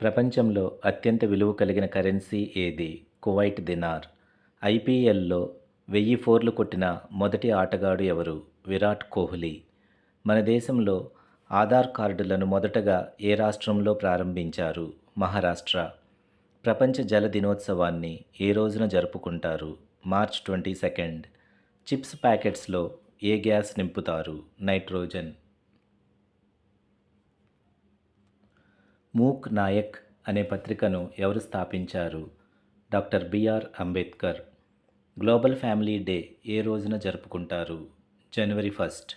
ప్రపంచంలో అత్యంత విలువ కలిగిన కరెన్సీ ఏది? Kuwait dinar. ఐపీఎల్లో 1000 ఫోర్లు కొట్టిన మొదటి ఆటగాడు ఎవరు? విరాట్ కోహ్లీ. మన దేశంలో ఆధార్ కార్డులను మొదటగా ఏ రాష్ట్రంలో ప్రారంభించారు? మహారాష్ట్ర. ప్రపంచ జల దినోత్సవాన్ని ఏ రోజున జరుపుకుంటారు? మార్చ్ 22. చిప్స్ ప్యాకెట్స్లో ఏ గ్యాస్ నింపుతారు? నైట్రోజన్. మూక్ నాయక్ అనే పత్రికను ఎవరు స్థాపించారు? Doctor BR Ambedkar. Global family day ఏ రోజున జరుపుకుంటారు? జనవరి 1.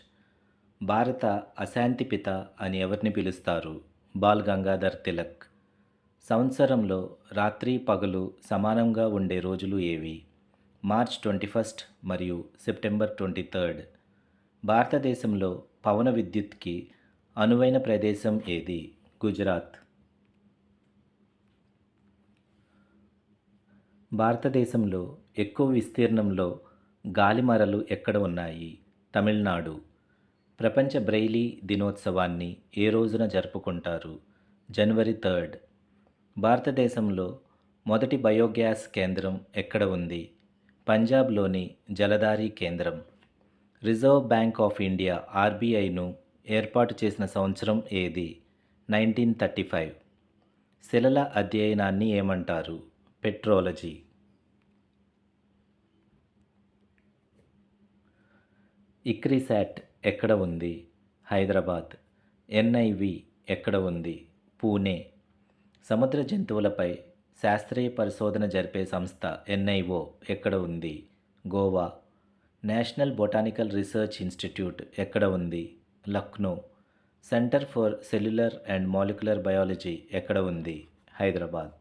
భారత అశాంతి పిత అని ఎవరిని పిలుస్తారు? బాల్ గంగాధర్ తిలక్. సంవత్సరంలో రాత్రి పగలు సమానంగా ఉండే రోజులు ఏవి? మార్చ్ 21 మరియు సెప్టెంబర్ 23. భారతదేశంలో పవన విద్యుత్కి అనువైన ప్రదేశం ఏది? గుజరాత్. భారతదేశంలో ఎక్కువ విస్తీర్ణంలో గాలిమరలు ఎక్కడ ఉన్నాయి? తమిళనాడు. ప్రపంచ బ్రెయిలీ దినోత్సవాన్ని ఏ రోజున జరుపుకుంటారు? జనవరి 3. భారతదేశంలో మొదటి బయోగ్యాస్ కేంద్రం ఎక్కడ ఉంది? పంజాబ్లోని జలధారి కేంద్రం. రిజర్వ్ బ్యాంక్ ఆఫ్ ఇండియా ఆర్బీఐను ఏర్పాటు చేసిన సంవత్సరం ఏది? 1935. శిలల అధ్యయనాన్ని ఏమంటారు? పెట్రోలజీ. ఇక్రిసాట్ ఎక్కడ ఉంది? హైదరాబాద్. ఎన్ఐవి ఎక్కడ ఉంది? పూణే. సముద్ర జంతువులపై శాస్త్రీయ పరిశోధన జరిపే సంస్థ ఎన్ఐఓ ఎక్కడ ఉంది? Goa. National botanical research institute ఎక్కడ ఉంది? Lucknow. Centre for cellular and molecular biology ఎక్కడ ఉంది? హైదరాబాద్.